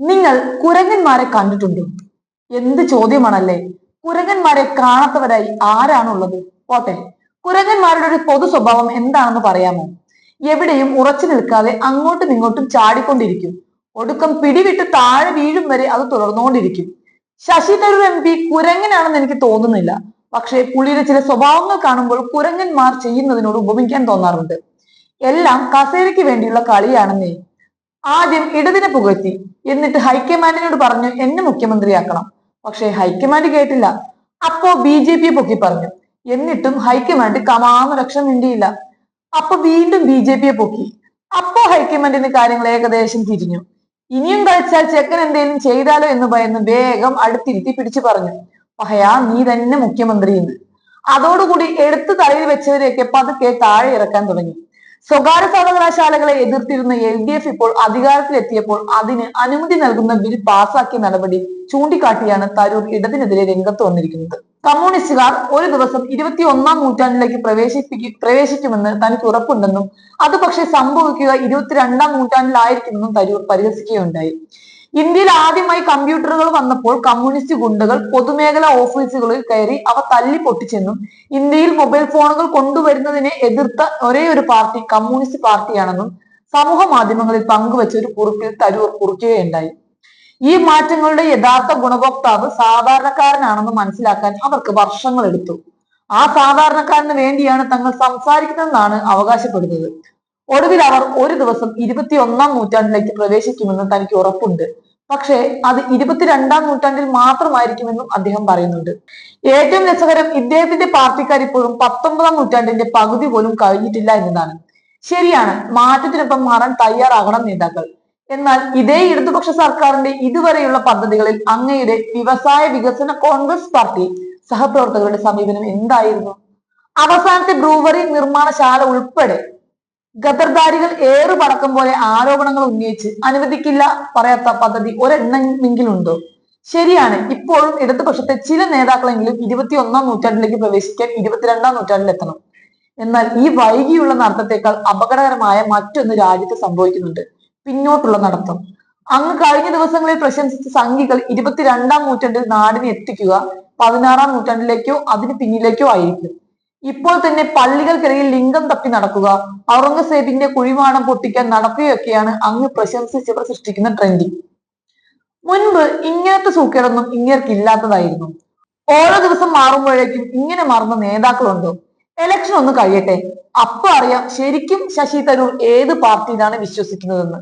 നിങ്ങൾ കുരങ്ങന്മാരെ കണ്ടിട്ടുണ്ടോ? എന്ത് ചോദ്യമാണല്ലേ. കുരങ്ങന്മാരെ കാണാത്തവരായി ആരാണുള്ളത്? പോട്ടെ, കുരങ്ങന്മാരുടെ ഒരു പൊതു സ്വഭാവം എന്താണെന്ന് പറയാമോ? എവിടെയും ഉറച്ചു നിൽക്കാതെ അങ്ങോട്ടും ഇങ്ങോട്ടും ചാടിക്കൊണ്ടിരിക്കും. ഒടുക്കം പിടിവിട്ട് താഴെ വീഴും വരെ അത് തുടർന്നുകൊണ്ടിരിക്കും. ശശി തരൂർ MP കുരങ്ങനാണെന്ന് എനിക്ക് തോന്നുന്നില്ല. പക്ഷേ പുള്ളിയുടെ ചില സ്വഭാവങ്ങൾ കാണുമ്പോൾ കുരങ്ങന്മാർ ചെയ്യുന്നതിനോട് ഉപമിക്കാൻ തോന്നാറുണ്ട്. എല്ലാം കസേരയ്ക്ക് വേണ്ടിയുള്ള കളിയാണെന്നേ. ആദ്യം ഇടതിനെ പുകഴ്ത്തി, എന്നിട്ട് ഹൈക്കമാൻഡിനോട് പറഞ്ഞു എന്നെ മുഖ്യമന്ത്രിയാക്കണം. പക്ഷെ ഹൈക്കമാൻഡ് കേട്ടില്ല. അപ്പോ BJP പൊക്കി പറഞ്ഞു. എന്നിട്ടും ഹൈക്കമാൻഡ് കമാന്ന് ലക്ഷം മിണ്ടിയില്ല. അപ്പൊ വീണ്ടും BJP പൊക്കി. അപ്പോ ഹൈക്കമാൻഡിന് കാര്യങ്ങൾ ഏകദേശം തിരിഞ്ഞു. ഇനിയും കളിച്ചാൽ ചെക്കൻ എന്തെങ്കിലും ചെയ്താലോ എന്ന് ഭയന്ന് വേഗം അടുത്തിരുത്തി പിടിച്ചു പറഞ്ഞു, പഹയാ നീ തന്നെ മുഖ്യമന്ത്രി എന്ന്. അതോടുകൂടി എടുത്തു തലയിൽ വെച്ചവരെയൊക്കെ പതുക്കെ താഴെ ഇറക്കാൻ തുടങ്ങി. സ്വകാര്യ സർവകലാശാലകളെ എതിർത്തിരുന്ന LDF ഇപ്പോൾ അധികാരത്തിലെത്തിയപ്പോൾ അതിന് അനുമതി നൽകുന്ന ബിൽ പാസാക്കിയ നടപടി ചൂണ്ടിക്കാട്ടിയാണ് തരൂർ ഇടതിനെതിരെ രംഗത്ത് വന്നിരിക്കുന്നത്. കമ്മ്യൂണിസ്റ്റുകാർ ഒരു ദിവസം 21ാം നൂറ്റാണ്ടിലേക്ക് പ്രവേശിക്കുമെന്ന് തനിക്ക് ഉറപ്പുണ്ടെന്നും അത് പക്ഷെ സംഭവിക്കുക 22ാം നൂറ്റാണ്ടിലായിരിക്കുമെന്നും തരൂർ പരിഹസിക്കുകയുണ്ടായി. ഇന്ത്യയിൽ ആദ്യമായി കമ്പ്യൂട്ടറുകൾ വന്നപ്പോൾ കമ്മ്യൂണിസ്റ്റ് ഗുണ്ടകൾ പൊതുമേഖലാ ഓഫീസുകളിൽ കയറി അവ തല്ലി പൊട്ടിച്ചെന്നും ഇന്ത്യയിൽ മൊബൈൽ ഫോണുകൾ കൊണ്ടുവരുന്നതിനെ എതിർത്ത ഒരേ ഒരു പാർട്ടി കമ്മ്യൂണിസ്റ്റ് പാർട്ടിയാണെന്നും സമൂഹ മാധ്യമങ്ങളിൽ പങ്കുവച്ച ഒരു കുറിപ്പിൽ തരൂർ കുറിക്കുകയുണ്ടായി. ഈ മാറ്റങ്ങളുടെ യഥാർത്ഥ ഗുണഭോക്താവ് സാധാരണക്കാരനാണെന്ന് മനസ്സിലാക്കാൻ അവർക്ക് വർഷങ്ങൾ എടുത്തു. ആ സാധാരണക്കാരന് വേണ്ടിയാണ് തങ്ങൾ സംസാരിക്കുന്നതെന്നാണ് അവകാശപ്പെടുന്നത്. ഒടുവിൽ അവർ ഒരു ദിവസം 21ാം നൂറ്റാണ്ടിലേക്ക് പ്രവേശിക്കുമെന്ന് തനിക്ക് ഉറപ്പുണ്ട്. പക്ഷേ അത് 22ാം നൂറ്റാണ്ടിൽ മാത്രമായിരിക്കുമെന്നും അദ്ദേഹം പറയുന്നുണ്ട്. ഏറ്റവും രസകരം, ഇദ്ദേഹത്തിന്റെ പാർട്ടിക്കാർ ഇപ്പോഴും 19ാം നൂറ്റാണ്ടിന്റെ പകുതി പോലും കഴിഞ്ഞിട്ടില്ല എന്നതാണ്. ശരിയാണ്, മാറ്റത്തിനൊപ്പം മാറാൻ തയ്യാറാകണം നേതാക്കൾ. എന്നാൽ ഇതേ ഇടതുപക്ഷ സർക്കാരിന്റെ ഇതുവരെയുള്ള പദ്ധതികളിൽ അങ്ങയുടെ വ്യവസായ വികസന കോൺഗ്രസ് പാർട്ടി സഹപ്രവർത്തകരുടെ സമീപനം എന്തായിരുന്നു? അവസാനത്തെ ബ്രൂവറി നിർമ്മാണശാല ഉൾപ്പെടെ ഗദർദാരികൾ പടക്കം പോലെ ആരോപണങ്ങൾ ഉന്നയിച്ച് അനുവദിക്കില്ല പറയാത്ത പദ്ധതി ഒരെണ്ണമെങ്കിലും ഉണ്ടോ? ശരിയാണ്, ഇപ്പോഴും ഇടതുപക്ഷത്തെ ചില നേതാക്കളെങ്കിലും 21ാം നൂറ്റാണ്ടിലേക്ക് പ്രവേശിക്കാൻ 22ാം നൂറ്റാണ്ടിൽ എത്തണം. എന്നാൽ ഈ വൈകിയുള്ള നടത്തത്തെക്കാൾ അപകടകരമായ മറ്റൊന്ന് രാജ്യത്ത് സംഭവിക്കുന്നുണ്ട്: പിന്നോട്ടുള്ള നടത്തം. അങ്ങ് കഴിഞ്ഞ ദിവസങ്ങളിൽ പ്രശംസിച്ച സംഖ്യകൾ 22ാം നൂറ്റാണ്ടിൽ നാടിനെ എത്തിക്കുക 16ാം നൂറ്റാണ്ടിലേക്കോ അതിന് പിന്നിലേക്കോ ആയിരിക്കും. ഇപ്പോൾ തന്നെ പള്ളികൾക്കിടയിൽ ലിംഗം തപ്പി നടക്കുക, ഔറംഗസേബിന്റെ കുഴിമാടം പൊട്ടിക്കാൻ നടക്കുകയൊക്കെയാണ് അങ്ങ് പ്രശംസിച്ചവർ സൃഷ്ടിക്കുന്ന ട്രെൻഡിങ്. മുൻപ് ഇങ്ങനത്തെ സൂക്കേടൊന്നും ഇങ്ങേർക്കില്ലാത്തതായിരുന്നു. ഓരോ ദിവസം മാറുമ്പോഴേക്കും ഇങ്ങനെ മാറുന്ന നേതാക്കളുണ്ടോ? ഇലക്ഷൻ ഒന്ന് കഴിയട്ടെ, അപ്പൊ അറിയാം ശരിക്കും ശശി തരൂർ ഏത് പാർട്ടിയിലാണ് വിശ്വസിക്കുന്നതെന്ന്.